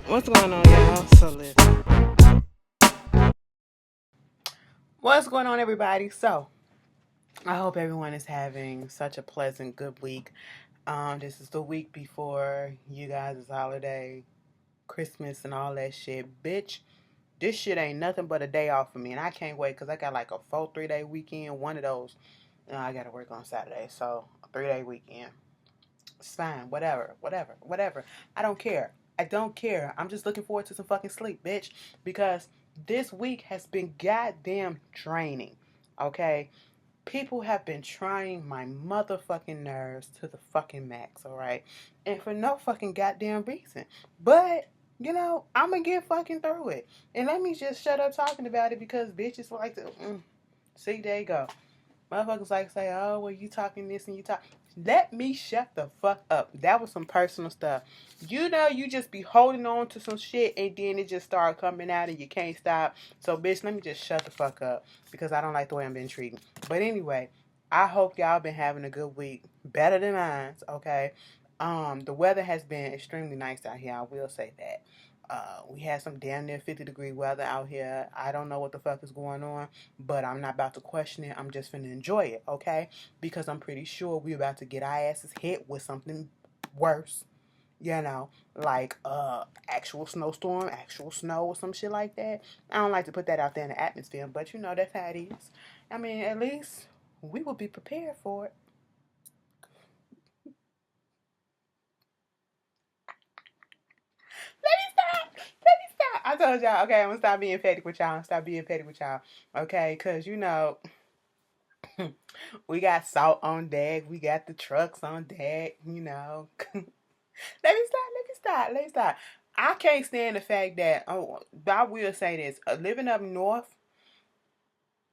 What's going on, y'all? So listen. What's going on, everybody? So I hope everyone is having such a pleasant, good week. This is the week before you guys' holiday, Christmas, and all that shit. Bitch, this shit ain't nothing but a day off for me, and I can't wait because I got like a full 3 day weekend. One of those, I got to work on Saturday, so a 3 day weekend. It's fine, whatever. I don't care. I don't care. I'm just looking forward to some fucking sleep, bitch. Because this week has been goddamn draining. Okay? People have been trying my motherfucking nerves to the fucking max, alright? And for no fucking goddamn reason. But, I'm gonna get fucking through it. And let me just shut up talking about it because bitches like to. See, there you go. Motherfuckers like say, oh, well, you talking this and you talk. Let me shut the fuck up. That was some personal stuff. You just be holding on to some shit and then it just start coming out and you can't stop. So, bitch, let me just shut the fuck up because I don't like the way I'm being treated. But anyway, I hope y'all been having a good week. Better than mine, okay? The weather has been extremely nice out here. I will say that. We had some damn near 50-degree weather out here. I don't know what the fuck is going on, but I'm not about to question it. I'm just finna enjoy it, okay? Because I'm pretty sure we're about to get our asses hit with something worse. Like actual snowstorm, actual snow or some shit like that. I don't like to put that out there in the atmosphere, but that's how it is. I mean, at least we will be prepared for it. Let me stop. Let me stop. I told y'all, okay, I'm gonna stop being petty with y'all. Stop being petty with y'all. Okay, cause we got salt on deck. We got the trucks on deck. Let me stop. I can't stand the fact that, I will say this, living up north,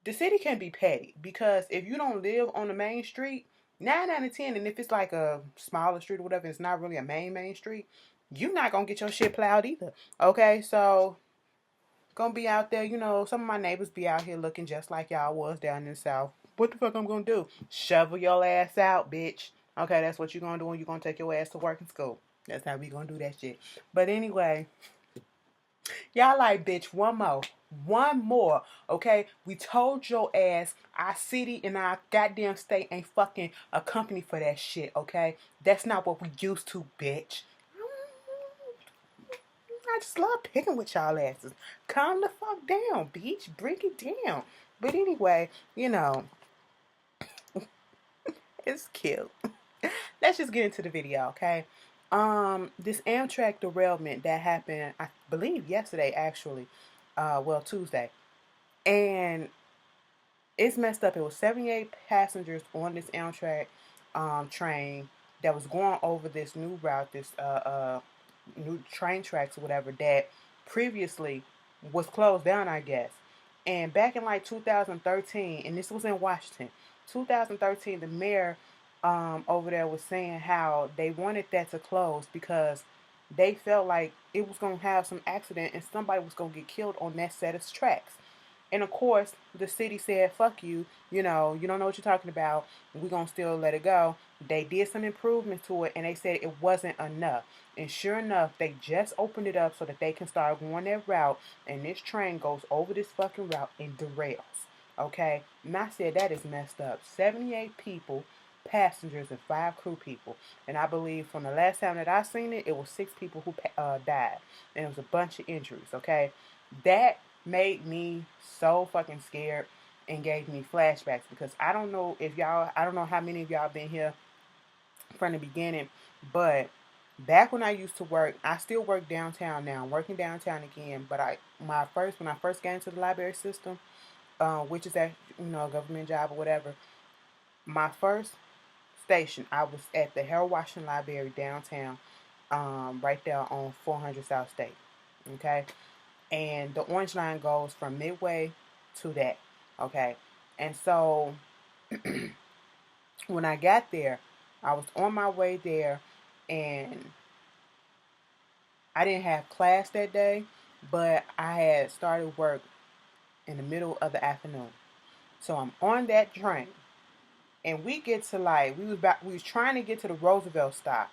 the city can be petty because if you don't live on the main street, 9 out of 10, and if it's like a smaller street or whatever, it's not really a main street, you're not gonna get your shit plowed either. Okay, so gonna be out there, some of my neighbors be out here looking just like y'all was down in the south. What the fuck I'm gonna do? Shovel your ass out, bitch. Okay, that's what you're gonna do when you're gonna take your ass to work and school. That's how we gonna do that shit. But anyway, y'all like, bitch, one more. One more. Okay? We told your ass our city and our goddamn state ain't fucking a company for that shit, okay? That's not what we used to, bitch. I just love picking with y'all asses. Calm the fuck down, bitch. Bring it down. But anyway, it's cute. Let's just get into the video, okay? This Amtrak derailment that happened, I believe yesterday actually. Tuesday. And it's messed up. It was 78 passengers on this Amtrak train that was going over this new route, this new train tracks or whatever that previously was closed down, I guess. And back in like 2013, and this was in Washington, 2013, the mayor over there was saying how they wanted that to close because they felt like it was going to have some accident and somebody was going to get killed on that set of tracks. And of course, the city said, fuck you, you don't know what you're talking about. We're going to still let it go. They did some improvements to it and they said it wasn't enough. And sure enough, they just opened it up so that they can start going that route. And this train goes over this fucking route and derails. Okay? And I said that is messed up. 78 people, passengers, and 5 crew people. And I believe from the last time that I seen it, it was 6 people who died. And it was a bunch of injuries. Okay? That made me so fucking scared and gave me flashbacks because I don't know how many of y'all been here from the beginning, but back when I used to work, I still work downtown now. I'm working downtown again, but when I first got into the library system, which is a government job or whatever, my first station I was at the Harold Washington Library downtown, right there on 400 South State. Okay, and the orange line goes from Midway to that. Okay, and so when I got there, I was on my way there, and I didn't have class that day, but I had started work in the middle of the afternoon. So I'm on that train, and we get to we was trying to get to the Roosevelt stop.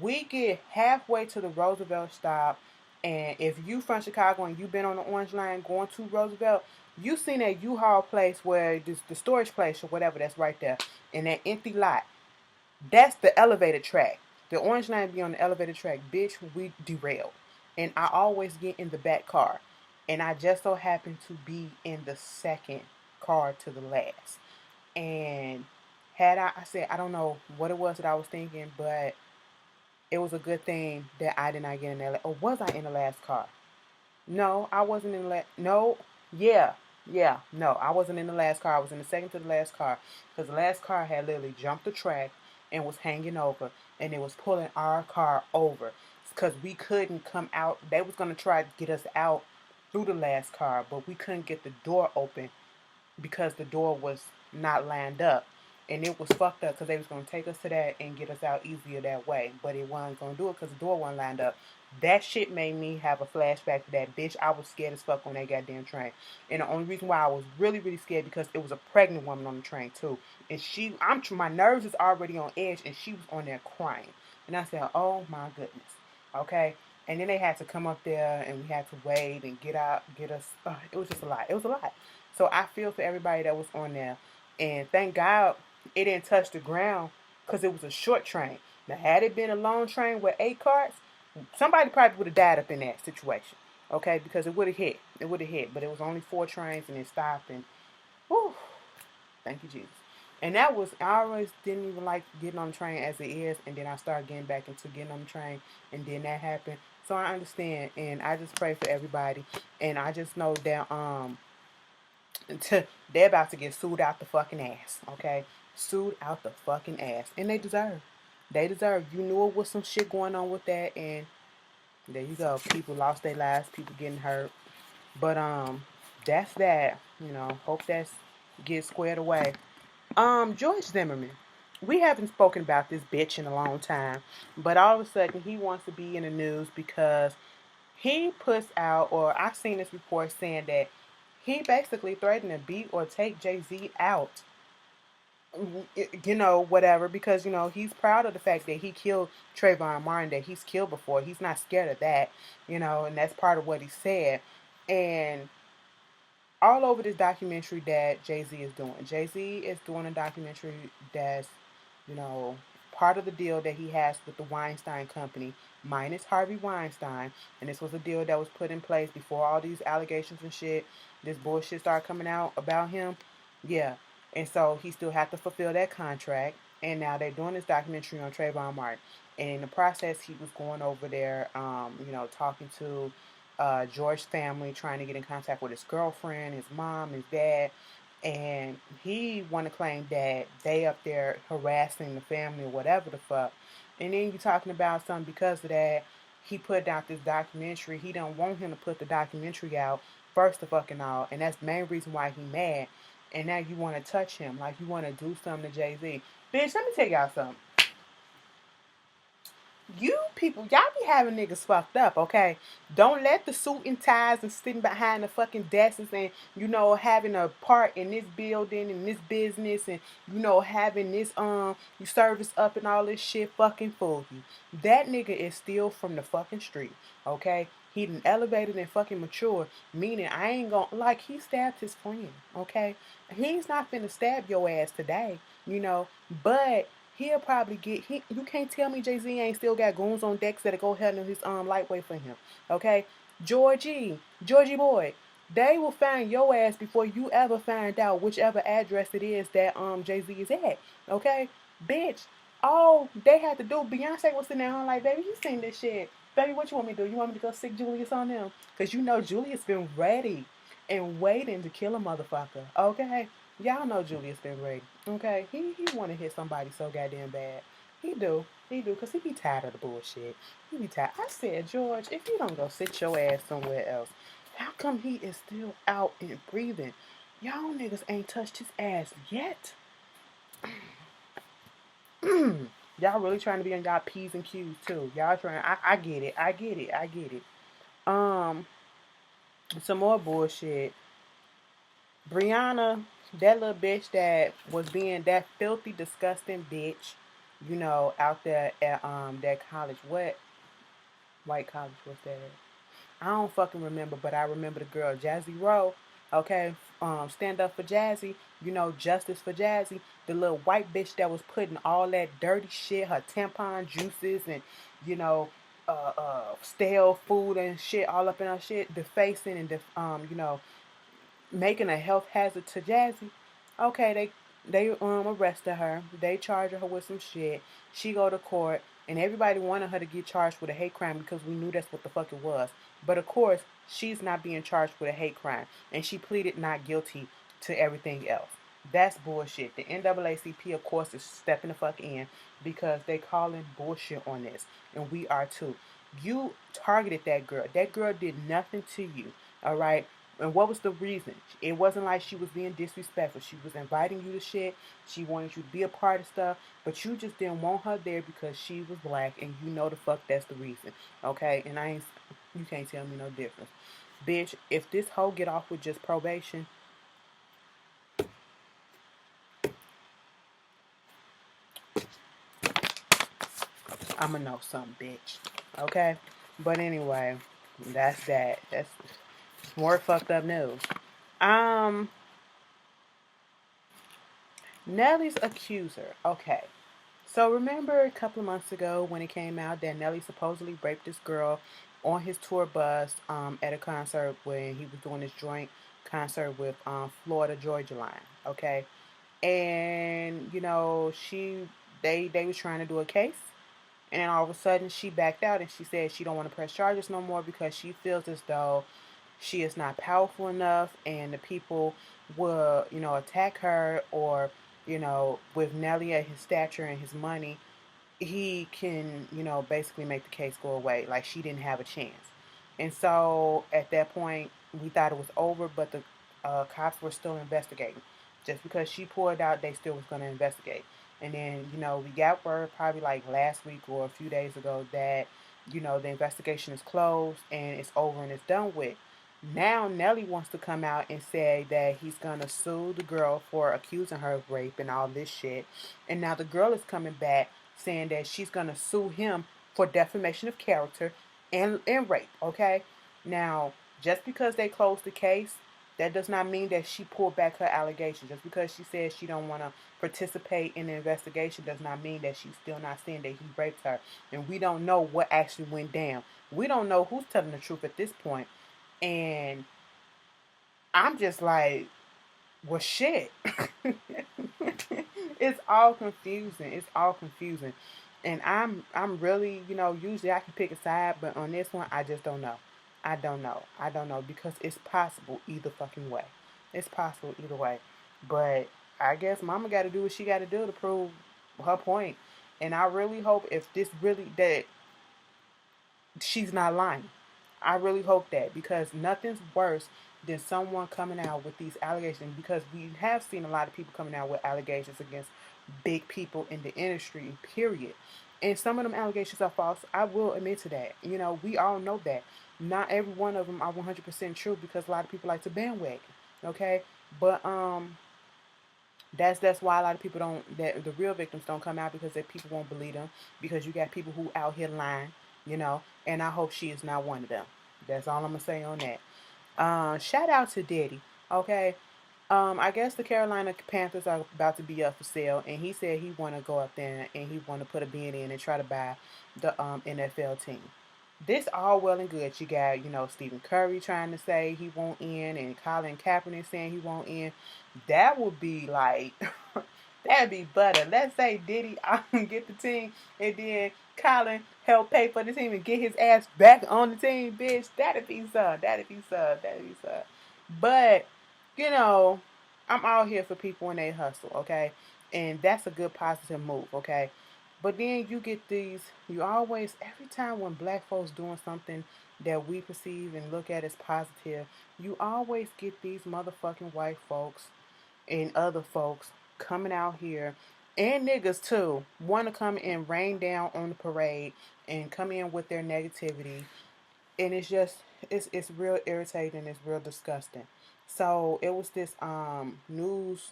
We get halfway to the Roosevelt stop, And if you from Chicago and you been on the Orange Line going to Roosevelt, you seen that U-Haul place where this, the storage place or whatever that's right there in that empty lot. That's the elevated track. The Orange Line be on the elevated track. Bitch, we derailed. And I always get in the back car. And I just so happen to be in the second car to the last. And I said, I don't know what it was that I was thinking, but it was a good thing that I did not get in that. Or was I in the last car? No, I wasn't in the last. No, yeah, yeah, no, I wasn't in the last car. I was in the second to the last car because the last car had literally jumped the track and was hanging over, and it was pulling our car over because we couldn't come out. They was gonna try to get us out through the last car, but we couldn't get the door open because the door was not lined up. And it was fucked up because they was going to take us to that and get us out easier that way. But it wasn't going to do it because the door wasn't lined up. That shit made me have a flashback to that bitch. I was scared as fuck on that goddamn train. And the only reason why I was really, really scared because it was a pregnant woman on the train too. And my nerves is already on edge and she was on there crying. And I said, oh my goodness. Okay. And then they had to come up there and we had to wait and get us. It was just a lot. It was a lot. So I feel for everybody that was on there. And thank God it didn't touch the ground because it was a short train. Now, had it been a long train with 8 cars, somebody probably would have died up in that situation. Okay, because it would have hit. It would have hit. But it was only 4 trains and it stopped. And, whew, thank you, Jesus. And I always didn't even like getting on the train as it is. And then I started getting back into getting on the train. And then that happened. So I understand. And I just pray for everybody. And I just know that, they're about to get sued out the fucking ass, okay? Sued out the fucking ass. And they deserve. They deserve. You knew it was some shit going on with that, and there you go. People lost their lives, people getting hurt. But that's that. You know, hope that's get squared away. George Zimmerman. We haven't spoken about this bitch in a long time, but all of a sudden he wants to be in the news because he puts out, or I've seen this report saying that he basically threatened to beat or take Jay-Z out. You know, whatever, because, you know, he's proud of the fact that he killed Trayvon Martin, that he's killed before. He's not scared of that, you know, and that's part of what he said. And all over this documentary that Jay-Z is doing. Jay-Z is doing a documentary that's, you know, part of the deal that he has with the Weinstein Company, minus Harvey Weinstein. And this was a deal that was put in place before all these allegations and shit, this bullshit started coming out about him. Yeah. And so he still had to fulfill that contract. And now they're doing this documentary on Trayvon Martin. And in the process, he was going over there, you know, talking to George's family, trying to get in contact with his girlfriend, his mom, his dad. And he want to claim that they up there harassing the family or whatever the fuck. And then you talking about something because of that. He put out this documentary. He don't want him to put the documentary out first of fucking all. And that's the main reason why he mad. And now you want to touch him. Like you want to do something to Jay-Z. Bitch, let me tell y'all something. You people, y'all be having niggas fucked up, okay? Don't let the suit and ties and sitting behind the fucking desks and, you know, having a part in this building and this business and, you know, having this, you service up and all this shit fucking fool you. That nigga is still from the fucking street, okay? He done elevated and fucking mature, meaning I ain't gonna, like, he stabbed his friend, okay? He's not finna stab your ass today, you know, but he'll probably you can't tell me Jay-Z ain't still got goons on decks that'll go handle his lightweight for him. Okay? Georgie boy, they will find your ass before you ever find out whichever address it is that Jay-Z is at. Okay? Bitch, all they had to do, Beyonce was sitting there like, baby, you seen this shit. Baby, what you want me to do? You want me to go sick Julius on him? Because you know Julius been ready and waiting to kill a motherfucker. Okay? Y'all know Julius been ready. Okay? He want to hit somebody so goddamn bad. He do, because he be tired of the bullshit. He be tired. I said, George, if you don't go sit your ass somewhere else, how come he is still out and breathing? Y'all niggas ain't touched his ass yet. Y'all really trying to be on y'all P's and Q's too. Y'all trying, I get it. Some more bullshit. Brianna, that little bitch that was being that filthy, disgusting bitch, you know, out there at that college. What white college was that? I don't fucking remember, but I remember the girl Jazzy Row. Okay, stand up for Jazzy. You know, justice for Jazzy. The little white bitch that was putting all that dirty shit, her tampon juices and you know, stale food and shit all up in her shit, defacing and making a health hazard to Jazzy. Okay, they arrested her. They charged her with some shit. She go to court, and everybody wanted her to get charged with a hate crime because we knew that's what the fuck it was. But of course, she's not being charged with a hate crime, and she pleaded not guilty to everything else. That's bullshit. The NAACP, of course, is stepping the fuck in because they calling bullshit on this, and we are too. You targeted that girl. That girl did nothing to you. All right. And what was the reason? It wasn't like she was being disrespectful. She was inviting you to shit. She wanted you to be a part of stuff, but you just didn't want her there because she was black, and you know the fuck that's the reason. Okay, and you can't tell me no difference, bitch. If this hoe get off with just probation, I'ma know something, bitch. Okay, but anyway, that's that. That's more fucked up news. Um, Nelly's accuser. Okay. So remember a couple of months ago when it came out that Nelly supposedly raped this girl on his tour bus at a concert when he was doing his joint concert with Florida Georgia Line. Okay, and you know they was trying to do a case, and then all of a sudden she backed out and she said she don't want to press charges no more because she feels as though she is not powerful enough and the people will attack her, or with Nelly at his stature and his money, he can, basically make the case go away. Like she didn't have a chance. And so at that point, we thought it was over, but the cops were still investigating. Just because she pulled out, they still was going to investigate. And then, we got word probably like last week or a few days ago that, the investigation is closed and it's over and it's done with. Now Nelly wants to come out and say that he's gonna sue the girl for accusing her of rape and all this shit. And now the girl is coming back saying that she's gonna sue him for defamation of character and rape. Okay? Now, just because they closed the case, that does not mean that she pulled back her allegation. Just because she says she don't want to participate in the investigation does not mean that she's still not saying that he raped her. And we don't know what actually went down. We don't know who's telling the truth at this point. And I'm just like, well, shit. It's all confusing. It's all confusing. And I'm really, usually I can pick a side, but on this one, I just don't know. I don't know. I don't know because it's possible either fucking way. It's possible either way. But I guess mama got to do what she got to do to prove her point. And I really hope if this really that she's not lying. I really hope that because nothing's worse than someone coming out with these allegations, because we have seen a lot of people coming out with allegations against big people in the industry, period. And some of them allegations are false. I will admit to that. We all know that. Not every one of them are 100% true because a lot of people like to bandwagon. Okay? But that's why a lot of people don't, that the real victims don't come out, because that people won't believe them, because you got people who out here lying, and I hope she is not one of them. That's all I'm gonna say on that. Shout out to Diddy. Okay. I guess the Carolina Panthers are about to be up for sale, and he said he want to go up there and he want to put a bid in and try to buy the NFL team. This all well and good. You got, Stephen Curry trying to say he won't in, and Colin Kaepernick saying he won't in. That would be like, that'd be butter. Let's say Diddy get the team, and then Colin help pay for the team and get his ass back on the team, bitch. That'd be some. That'd be some. That'd be some. But, you know, I'm all here for people when they hustle, okay? And that's a good positive move, okay? But then you get these, you always, every time when black folks doing something that we perceive and look at as positive, you always get these motherfucking white folks and other folks coming out here, and niggas too, want to come and rain down on the parade and come in with their negativity. And it's just, it's real irritating, it's real disgusting. So it was this news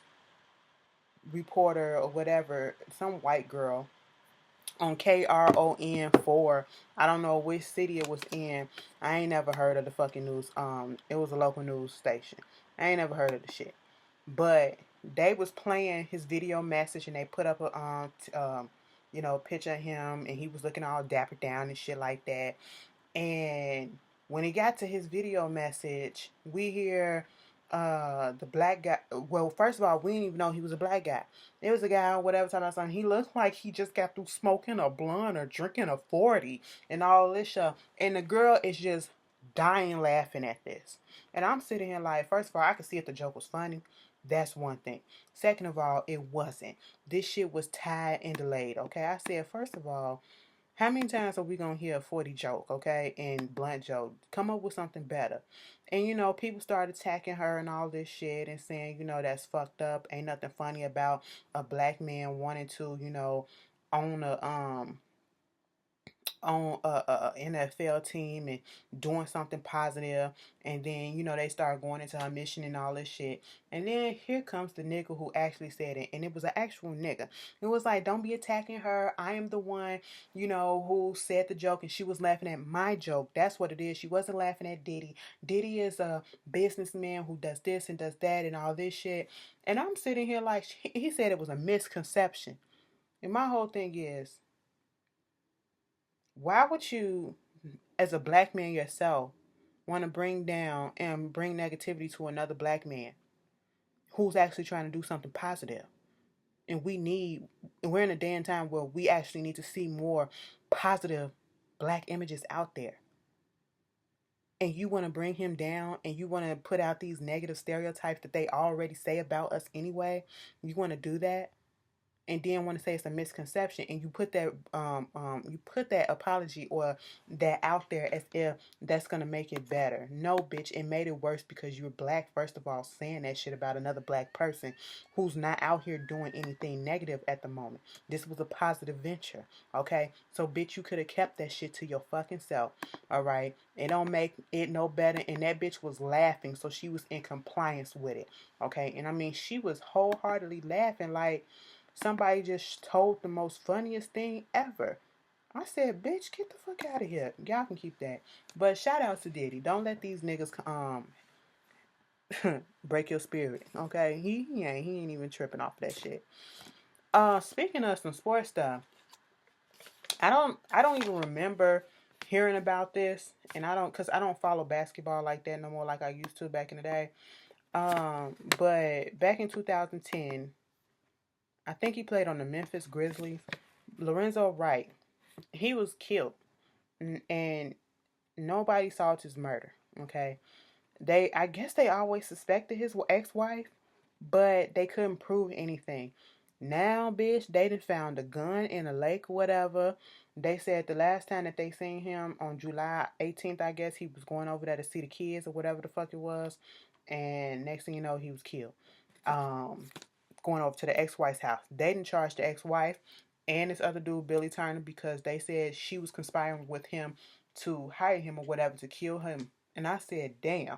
reporter or whatever, some white girl, on KRON 4. I don't know which city it was in. I ain't never heard of the fucking news. It was a local news station. I ain't never heard of the shit. But they was playing his video message, and they put up a picture of him, and he was looking all dapper down and shit like that. And when he got to his video message, we hear the black guy. Well, first of all, we didn't even know he was a black guy. It was a guy, whatever, talking about something. He looked like he just got through smoking a blunt or drinking a 40 and all this stuff. And the girl is just dying laughing at this. And I'm sitting here like, first of all, I could see if the joke was funny. That's one thing. Second of all, it wasn't. This shit was tied and delayed, okay? I said, first of all, how many times are we gonna hear a 40 joke, okay, and blunt joke? Come up with something better. And people started attacking her and all this shit and saying, that's fucked up. Ain't nothing funny about a black man wanting to, own a NFL team and doing something positive, and then they start going into her mission and all this shit. And then here comes the nigga who actually said it, and it was an actual nigga. It was like, don't be attacking her. I am the one, who said the joke, and she was laughing at my joke. That's what it is. She wasn't laughing at Diddy. Diddy is a businessman who does this and does that and all this shit. And I'm sitting here like, he said it was a misconception. And my whole thing is, why would you, as a black man yourself, want to bring down and bring negativity to another black man who's actually trying to do something positive? And we're in a day and time where we actually need to see more positive black images out there. And you want to bring him down, and you want to put out these negative stereotypes that they already say about us anyway. You want to do that? And then want to say it's a misconception, and you put that apology or that out there as if that's gonna make it better. No, bitch, it made it worse because you're black, first of all, saying that shit about another black person who's not out here doing anything negative at the moment. This was a positive venture, okay? So bitch, you could have kept that shit to your fucking self. All right, it don't make it no better. And that bitch was laughing, so she was in compliance with it, okay? And I mean, she was wholeheartedly laughing like somebody just told the most funniest thing ever. I said, bitch, get the fuck out of here. Y'all can keep that. But shout out to Diddy. Don't let these niggas break your spirit. Okay? He ain't even tripping off that shit. Speaking of some sports stuff, I don't even remember hearing about this, and cause I don't follow basketball like that no more like I used to back in the day. But back in 2010, I think he played on the Memphis Grizzlies. Lorenzo Wright, he was killed, and nobody solved his murder. Okay, I guess they always suspected his ex-wife, but they couldn't prove anything. Now, bitch, they done found a gun in a lake or whatever. They said the last time that they seen him on July 18th, I guess he was going over there to see the kids or whatever the fuck it was, and next thing you know, he was killed. Going over to the ex-wife's house. They didn't charge the ex-wife and this other dude, Billy Turner, because they said she was conspiring with him to hire him or whatever to kill him. And I said, damn,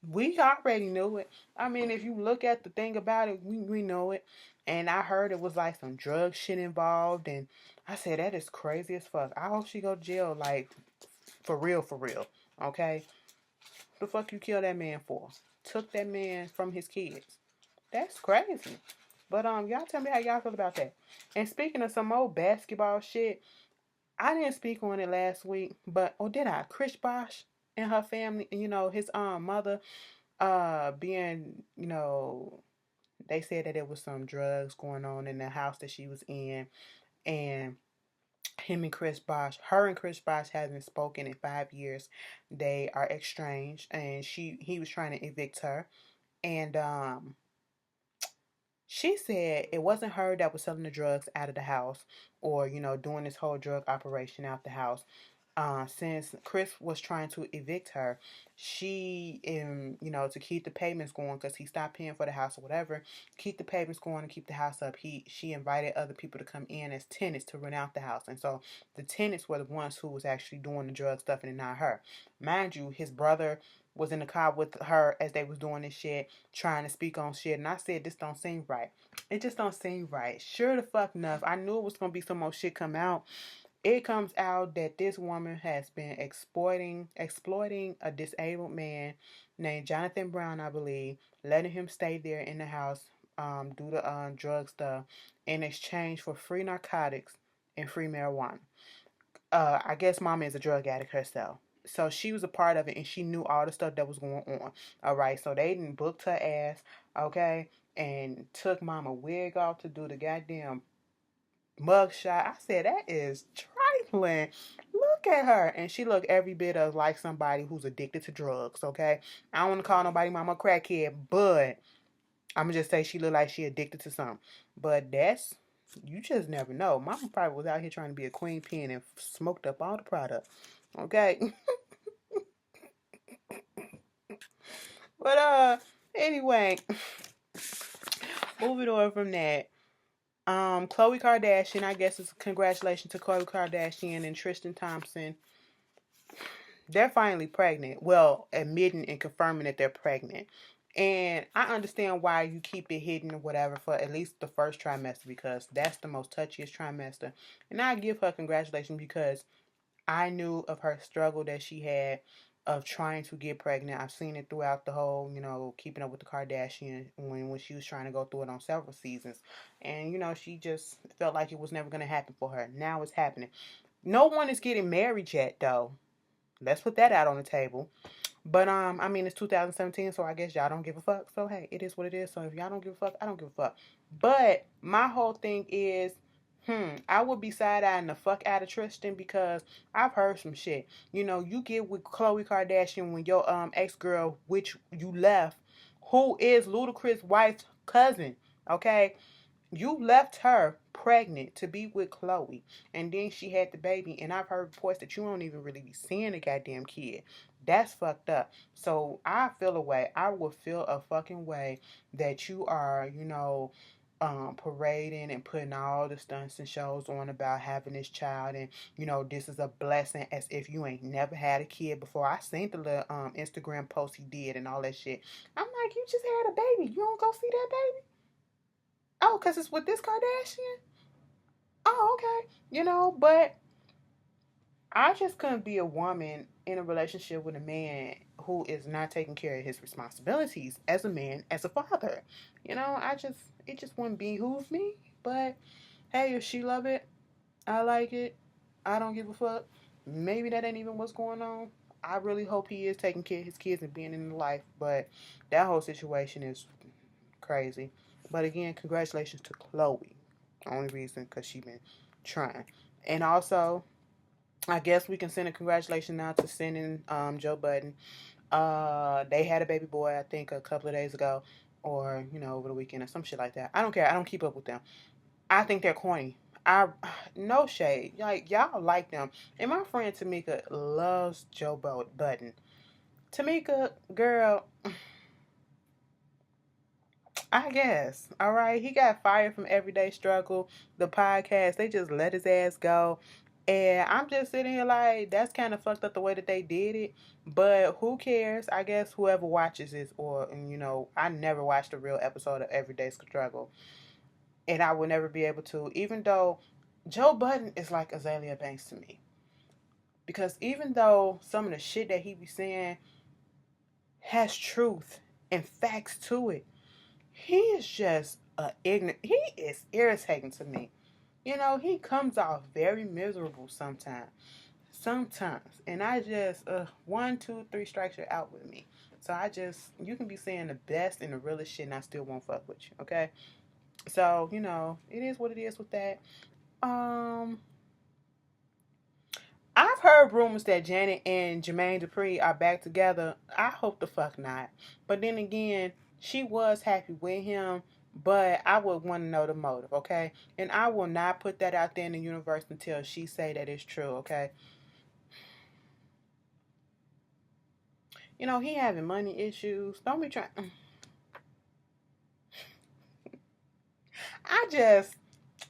we already knew it. I mean, if you look at the thing about it, we know it. And I heard it was like some drug shit involved. And I said, that is crazy as fuck. I hope she go to jail, like, for real, for real. Okay? The fuck you kill that man for? Took that man from his kids. That's crazy. But y'all tell me how y'all feel about that. And speaking of some old basketball shit, I didn't speak on it last week, but did I? Chris Bosh and her family, his mother being, they said that there was some drugs going on in the house that she was in, and him and Chris Bosh, her and Chris Bosh hasn't spoken in 5 years. They are estranged, and he was trying to evict her, and she said it wasn't her that was selling the drugs out of the house or, doing this whole drug operation out the house. since Chris was trying to evict her, she, to keep the payments going, because he stopped paying for the house or whatever, keep the payments going and keep the house up. She invited other people to come in as tenants to rent out the house, and so the tenants were the ones who was actually doing the drug stuff and not her. Mind you, his brother was in the car with her as they was doing this shit, trying to speak on shit, and I said, this don't seem right. It just don't seem right. Sure the fuck enough, I knew it was gonna be some more shit come out. It comes out that this woman has been exploiting a disabled man named Jonathan Brown, I believe, letting him stay there in the house, do the drug stuff in exchange for free narcotics and free marijuana. I guess mama is a drug addict herself. So she was a part of it, and she knew all the stuff that was going on. All right, so they didn't booked her ass, okay, and took mama wig off to do the goddamn mugshot. I said, that is trifling. Look at her. And she looked every bit of like somebody who's addicted to drugs, okay? I don't want to call nobody mama crackhead, but I'm going to just say she looked like she addicted to something. But you just never know. Mama probably was out here trying to be a queen pin and smoked up all the product, okay? But, anyway, moving on from that. Khloe Kardashian, I guess it's congratulations to Khloe Kardashian and Tristan Thompson. They're finally pregnant. Well, admitting and confirming that they're pregnant. And I understand why you keep it hidden or whatever for at least the first trimester, because that's the most touchiest trimester. And I give her congratulations because I knew of her struggle that she had of trying to get pregnant. I've seen it throughout the whole, keeping up with the Kardashians when she was trying to go through it on several seasons. And, she just felt like it was never going to happen for her. Now it's happening. No one is getting married yet, though. Let's put that out on the table. But, it's 2017, so I guess y'all don't give a fuck. So, hey, it is what it is. So, if y'all don't give a fuck, I don't give a fuck. But my whole thing is, I would be side-eyeing the fuck out of Tristan, because I've heard some shit. You get with Khloe Kardashian when your ex-girl, which you left, who is Ludacris' wife's cousin, okay? You left her pregnant to be with Khloe, and then she had the baby, and I've heard reports that you don't even really be seeing the goddamn kid. That's fucked up. So I feel a way. I would feel a fucking way that you are, parading and putting all the stunts and shows on about having this child, and this is a blessing, as if you ain't never had a kid before. I seen the little Instagram post he did and all that shit. I'm like, you just had a baby, you don't go see that baby? Oh, because it's with this Kardashian? Oh, okay. But I just couldn't be a woman in a relationship with a man who is not taking care of his responsibilities as a man, as a father. It just wouldn't behoove me. But hey, if she love it, I like it. I don't give a fuck. Maybe that ain't even what's going on. I really hope he is taking care of his kids and being in life. But that whole situation is crazy. But again, congratulations to Khloe. Only reason because she been trying. And also, I guess we can send a congratulations now to sending Joe Budden. They had a baby boy, I think, a couple of days ago, or over the weekend or some shit like that. I don't care. I don't keep up with them. I think they're corny. No shade. Like, y'all like them. And my friend Tamika loves Joe Budden. Tamika, girl, I guess. All right. He got fired from Everyday Struggle, the podcast. They just let his ass go. And I'm just sitting here like, that's kind of fucked up the way that they did it. But who cares? I guess whoever watches this, or, I never watched a real episode of Everyday Struggle. And I will never be able to, even though Joe Budden is like Azalea Banks to me. Because even though some of the shit that he be saying has truth and facts to it, he is just ignorant. He is irritating to me. He comes off very miserable sometimes. And I just, 1, 2, 3 strikes, you're out with me. So you can be saying the best and the realest shit and I still won't fuck with you, okay? So, it is what it is with that. I've heard rumors that Janet and Jermaine Dupri are back together. I hope the fuck not. But then again, she was happy with him, but I would want to know the motive, okay? And I will not put that out there in the universe until she say that it's true, okay? You know, he having money issues. Don't be trying. I just,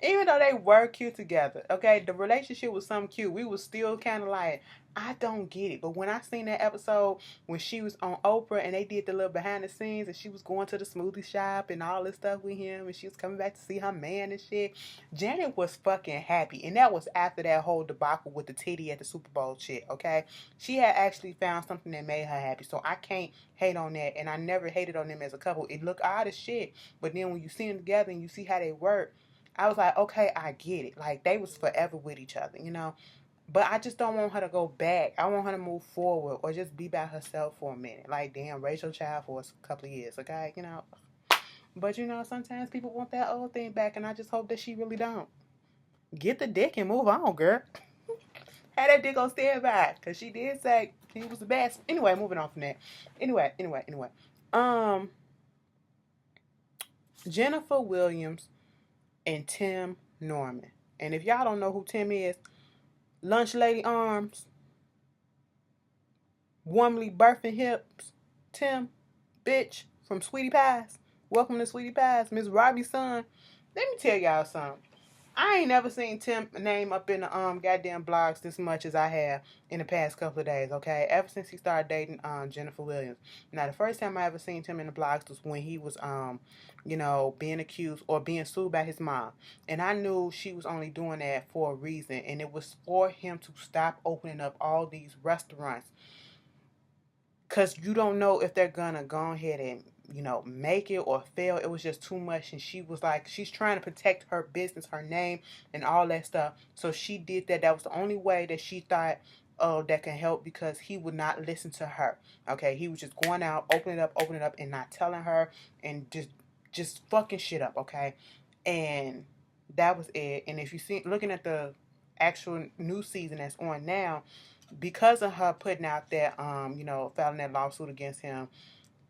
even though they were cute together, okay, the relationship was something cute. We was still kind of like, I don't get it. But when I seen that episode when she was on Oprah and they did the little behind the scenes and she was going to the smoothie shop and all this stuff with him and she was coming back to see her man and shit, Janet was fucking happy. And that was after that whole debacle with the titty at the Super Bowl shit, okay? She had actually found something that made her happy. So I can't hate on that. And I never hated on them as a couple. It looked odd as shit. But then when you see them together and you see how they work, I was like, okay, I get it. Like, they was forever with each other, you know? But I just don't want her to go back. I want her to move forward or just be by herself for a minute. Like, damn, raise your child for a couple of years, okay? You know? But, you know, sometimes people want that old thing back, and I just hope that she really don't. Get the dick and move on, girl. Have that dick on standby, because she did say he was the best. Anyway, moving on from that. Anyway. Jennifer Williams and Tim Norman. And if y'all don't know who Tim is, Lunch Lady Arms, Warmly Birthing Hips, Tim, bitch, from Sweetie Pies. Welcome to Sweetie Pies, Miss Robbie's son. Let me tell y'all something. I ain't never seen Tim name up in the goddamn blogs this much as I have in the past couple of days, okay? Ever since he started dating Jennifer Williams. Now, the first time I ever seen Tim in the blogs was when he was you know, being accused or being sued by his mom. And I knew she was only doing that for a reason, and it was for him to stop opening up all these restaurants. Because you don't know if they're gonna go ahead and, you know, make it or fail. It was just too much. And she was like, she's trying to protect her business, her name, and all that stuff. So she did that. That was the only way that she thought, oh, that can help, because he would not listen to her. Okay, he was just going out, opening it up, and not telling her, and just fucking shit up. Okay, and that was it. And if you see, looking at the actual new season that's on now, because of her putting out that you know, filing that lawsuit against him,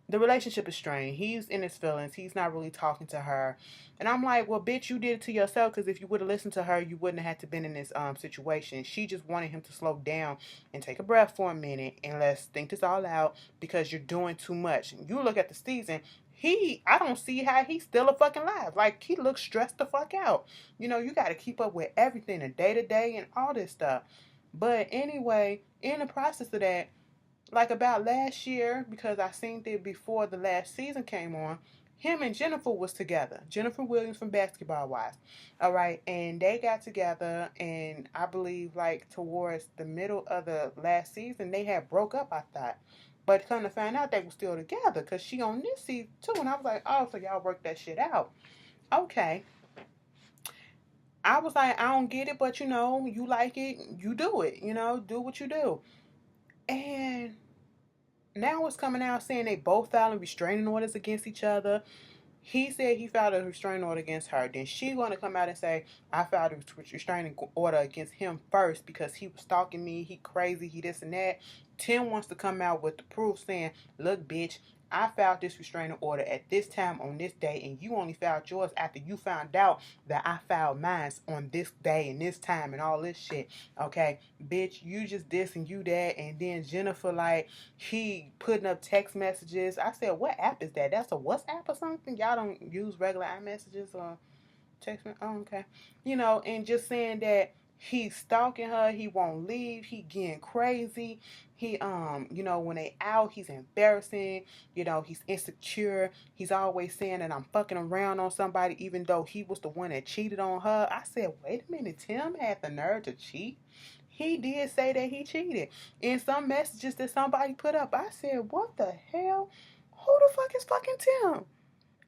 the relationship is strained. He's in his feelings. He's not really talking to her. And I'm like, well, bitch, you did it to yourself, because if you would have listened to her, you wouldn't have had to been in this situation. She just wanted him to slow down and take a breath for a minute and let's think this all out, because you're doing too much. You look at the season, I don't see how he's still a fucking live. Like, he looks stressed the fuck out. You know, you got to keep up with everything, the day to day and all this stuff. But anyway, in the process of that, like about last year, because I seen it before the last season came on, him and Jennifer was together. Jennifer Williams from Basketball Wives. All right. And they got together, and I believe like towards the middle of the last season, they had broke up, I thought. But come to find out, they were still together, because she on this season too. And I was like, oh, so y'all worked that shit out. Okay. I was like, I don't get it, but you know, you like it, you do it. You know, do what you do. And now it's coming out saying they both filing restraining orders against each other. He said he filed a restraining order against her. Then she's going to come out and say, I filed a restraining order against him first because he was stalking me. He crazy. He this and that. Tim wants to come out with the proof saying, look, bitch, I filed this restraining order at this time on this day, and you only filed yours after you found out that I filed mine on this day and this time and all this shit. Okay, bitch, you just this and you that. And then Jennifer, like, he putting up text messages. I said, what app is that? That's a WhatsApp or something? Y'all don't use regular iMessages or text me? Oh, okay. You know, and just saying that he's stalking her. He won't leave. He getting crazy. He, you know, when they out, he's embarrassing. You know, he's insecure. He's always saying that I'm fucking around on somebody, even though he was the one that cheated on her. I said, wait a minute, Tim had the nerve to cheat. He did say that he cheated. In some messages that somebody put up, I said, what the hell? Who the fuck is fucking Tim?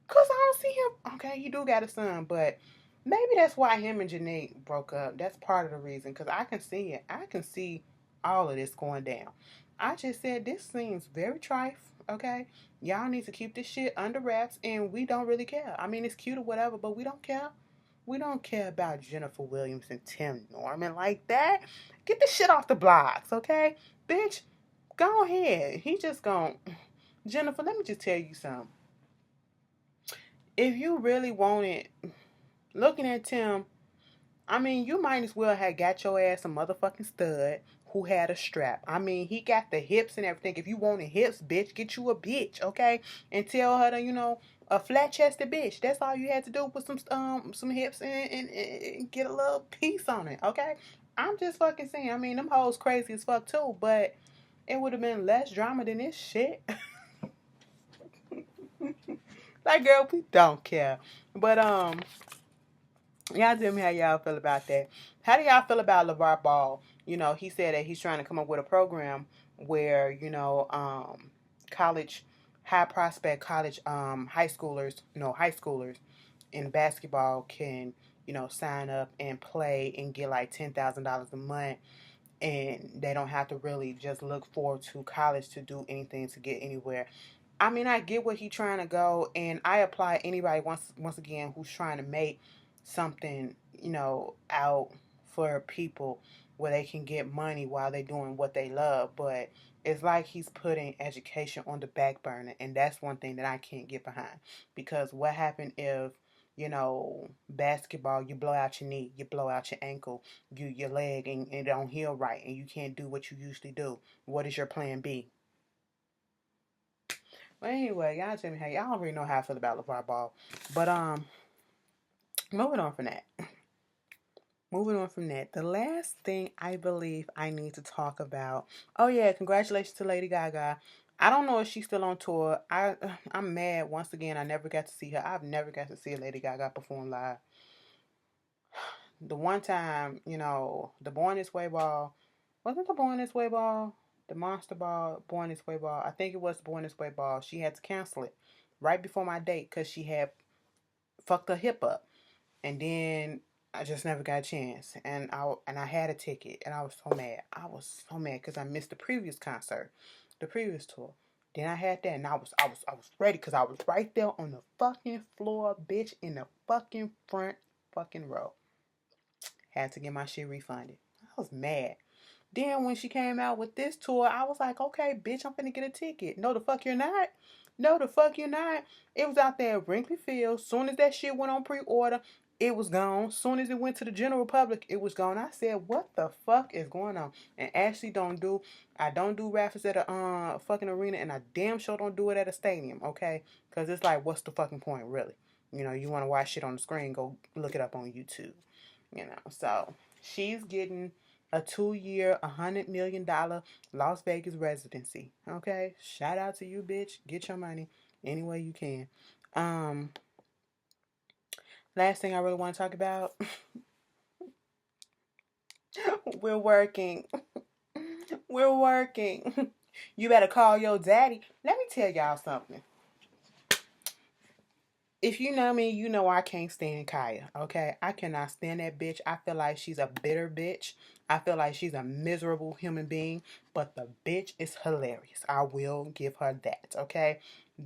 Because I don't see him. Okay, he do got a son, but maybe that's why him and Janae broke up. That's part of the reason, because I can see it. I can see all of this going down. I just said this seems very trifle, okay? Y'all need to keep this shit under wraps, and we don't really care. I mean, it's cute or whatever, but we don't care. We don't care about Jennifer Williams and Tim Norman like that. Get this shit off the blocks, okay? Bitch, go ahead. He just gone. Jennifer, let me just tell you something. If you really want it, looking at Tim, I mean, you might as well have got your ass a motherfucking stud who had a strap. I mean, he got the hips and everything. If you want hips, bitch, get you a bitch, okay? And tell her to, a flat chested bitch. That's all you had to do, put some hips and get a little piece on it, okay? I'm just fucking saying. I mean, them hoes crazy as fuck too, but it would have been less drama than this shit. Like, girl, we don't care. But y'all tell me how y'all feel about that. How do y'all feel about LeVar Ball? He said that he's trying to come up with a program where, college, high prospect college, high schoolers in basketball can, sign up and play and get like $10,000 a month. And they don't have to really just look forward to college to do anything to get anywhere. I mean, I get where he's trying to go, and I apply anybody once again who's trying to make something, out for people where they can get money while they're doing what they love. But it's like he's putting education on the back burner, and that's one thing that I can't get behind. Because what happened if, basketball, you blow out your knee, you blow out your ankle, your leg, and it don't heal right, and you can't do what you usually do? What is your plan B? But anyway, y'all tell me how y'all already know how I feel about LeVar Ball. But moving on from that. The last thing I believe I need to talk about. Oh yeah, congratulations to Lady Gaga. I don't know if she's still on tour. I'm mad once again. I never got to see her. I've never got to see Lady Gaga perform live. The one time, the Born This Way ball. Was it the Born This Way ball? The Monster Ball, Born This Way ball. I think it was the Born This Way ball. She had to cancel it right before my date because she had fucked her hip up. And then I just never got a chance. And I had a ticket, and I was so mad. I was so mad because I missed the previous concert, the previous tour. Then I had that, and I was ready because I was right there on the fucking floor, bitch, in the fucking front fucking row. Had to get my shit refunded. I was mad. Then when she came out with this tour, I was like, okay, bitch, I'm finna get a ticket. No, the fuck you're not. No, the fuck you're not. It was out there at Brinkley Field. Soon as that shit went on pre-order, it was gone. Soon as it went to the general public, it was gone. I said, what the fuck is going on? And actually I don't do raffles at a fucking arena, and I damn sure don't do it at a stadium, okay? Because it's like, what's the fucking point, really? You want to watch shit on the screen, go look it up on YouTube. So she's getting a 2-year, $100 million Las Vegas residency. Okay? Shout out to you, bitch. Get your money any way you can. Last thing I really want to talk about. We're working. We're working. You better call your daddy. Let me tell y'all something. If you know me, you know I can't stand Khia, okay? I cannot stand that bitch. I feel like she's a bitter bitch. I feel like she's a miserable human being, but the bitch is hilarious. I will give her that, okay?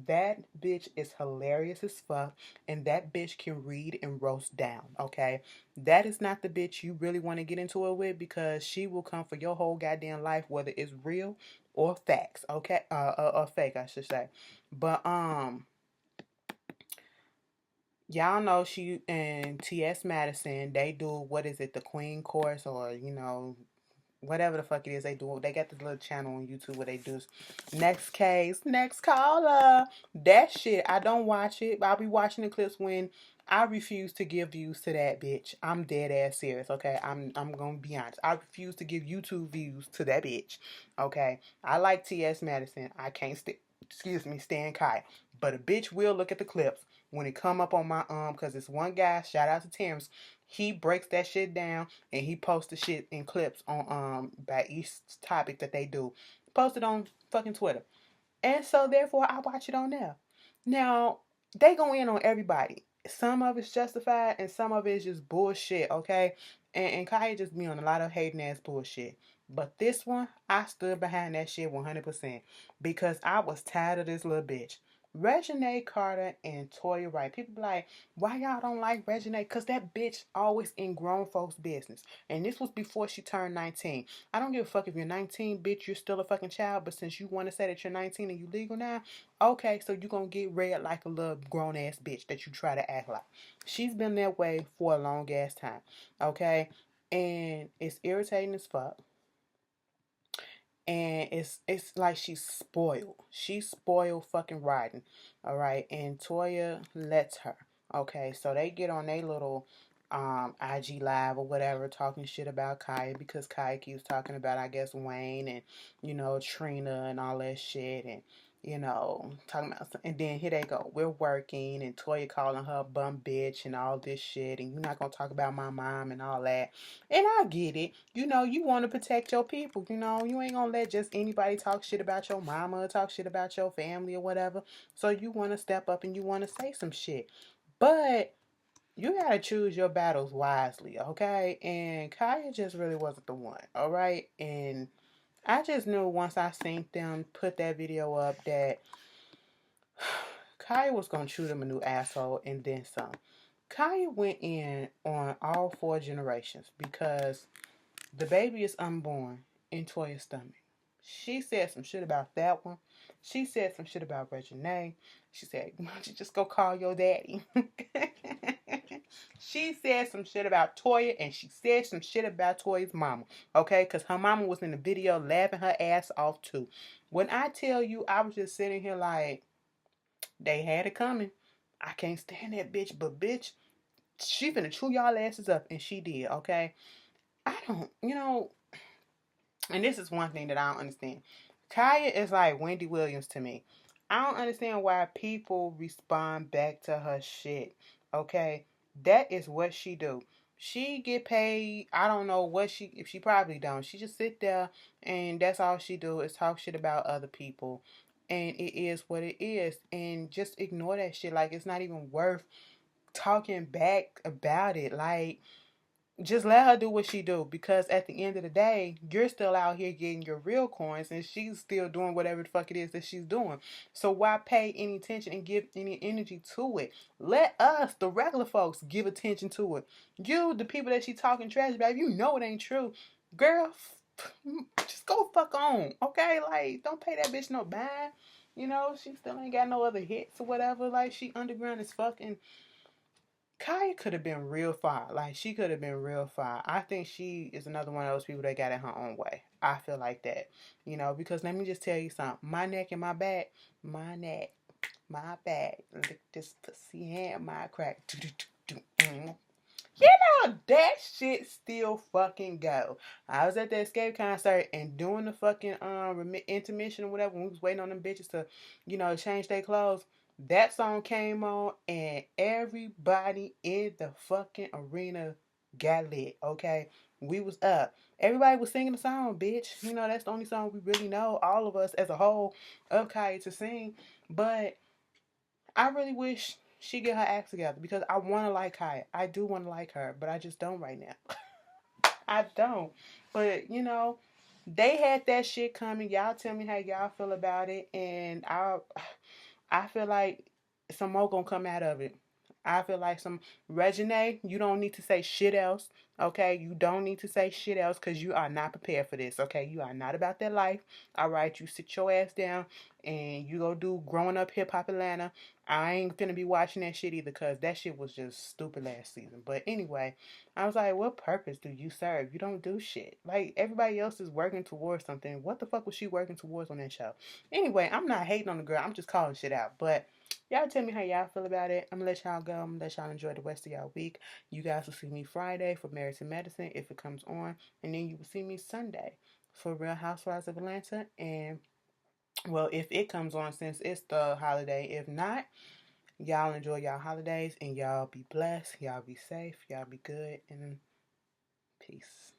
That bitch is hilarious as fuck, and that bitch can read and roast down, okay? That is not the bitch you really want to get into it with, because she will come for your whole goddamn life, whether it's real or facts, okay? Or fake, I should say. But, y'all know she and T.S. Madison, they do, what is it, the Queen Course, or, whatever the fuck it is they do. They got this little channel on YouTube where they do next case, next caller. That shit, I don't watch it, but I'll be watching the clips when I refuse to give views to that bitch. I'm dead ass serious, okay? I'm gonna be honest. I refuse to give YouTube views to that bitch, okay? I like T.S. Madison. I can't stand Kai. But a bitch will look at the clips when it come up on my because it's one guy, shout out to Terrence, he breaks that shit down and he posts the shit in clips on by each topic that they do. Post it on fucking Twitter. And so therefore I watch it on there. Now, they go in on everybody. Some of it's justified and some of it's just bullshit, okay? And Khia just be on a lot of hating ass bullshit. But this one, I stood behind that shit 100% because I was tired of this little bitch. Reginae Carter and Toya Wright. People be like, why y'all don't like Reginae? Because that bitch always in grown folks' business. And this was before she turned 19. I don't give a fuck if you're 19, bitch, you're still a fucking child. But since you want to say that you're 19 and you legal now, okay, so you're going to get read like a little grown-ass bitch that you try to act like. She's been that way for a long-ass time, okay? And it's irritating as fuck. and it's like she's spoiled. She's spoiled fucking riding. All right, and Toya lets her. Okay, so they get on their little IG live or whatever, talking shit about Khia because Khia keeps talking about, I guess, Wayne and Trina and all that shit, and talking about, and then here they go. We're working, and Toya calling her a bum bitch and all this shit, and you're not gonna talk about my mom and all that. And I get it. You want to protect your people. You ain't gonna let just anybody talk shit about your mama or talk shit about your family or whatever. So you want to step up and you want to say some shit. But you gotta choose your battles wisely, okay? And Khia just really wasn't the one, all right? And I just knew once I seen them put that video up that Khia was gonna shoot him a new asshole and then some. Khia went in on all four generations because the baby is unborn in Toya's stomach. She said some shit about that one. She said some shit about Regine. She said, why don't you just go call your daddy? She said some shit about Toya, and she said some shit about Toya's mama. Okay? Because her mama was in the video laughing her ass off too. When I tell you, I was just sitting here like, they had it coming. I can't stand that bitch, but bitch, she finna chew y'all asses up, and she did, okay? I don't, and this is one thing that I don't understand. Khia is like Wendy Williams to me. I don't understand why people respond back to her shit. Okay, that is what she do. She get paid. I don't know what if she probably don't. She just sit there and that's all she do is talk shit about other people. And it is what it is. And just ignore that shit. Like, it's not even worth talking back about it. Like, just let her do what she do, because at the end of the day, you're still out here getting your real coins and she's still doing whatever the fuck it is that she's doing. So why pay any attention and give any energy to it? Let us, the regular folks, give attention to it. You, the people that she talking trash about, you know it ain't true. Girl, just go fuck on, okay? Like, don't pay that bitch no mind. She still ain't got no other hits or whatever. Like, she underground as fuck. And Khia could have been real far. Like, she could have been real far. I think she is another one of those people that got it her own way. I feel like that. Because let me just tell you something. My neck and my back, my neck, my back, lick this pussy and my crack. That shit still fucking go. I was at the Escape concert and doing the fucking intermission or whatever, when we was waiting on them bitches to, change their clothes. That song came on and everybody in the fucking arena got lit, okay? We was up. Everybody was singing the song, bitch. That's the only song we really know, all of us as a whole, of Khia to sing. But I really wish she get her act together because I want to like Khia. I do want to like her, but I just don't right now. I don't. But, they had that shit coming. Y'all tell me how y'all feel about it. And I feel like some more gonna come out of it. I feel like some Regine, you don't need to say shit else. Okay, you don't need to say shit else because you are not prepared for this. Okay, you are not about that life. All right, you sit your ass down and you go do growing up hip hop Atlanta. I ain't finna be watching that shit either because that shit was just stupid last season. But anyway, I was like, what purpose do you serve? You don't do shit. Like, everybody else is working towards something. What the fuck was she working towards on that show? Anyway, I'm not hating on the girl. I'm just calling shit out. But y'all tell me how y'all feel about it. I'm gonna let y'all go. I'm gonna let y'all enjoy the rest of y'all week. You guys will see me Friday for Married to Medicine if it comes on. And then you will see me Sunday for Real Housewives of Atlanta. And, well, if it comes on, since it's the holiday. If not, y'all enjoy y'all holidays and y'all be blessed. Y'all be safe. Y'all be good. And peace.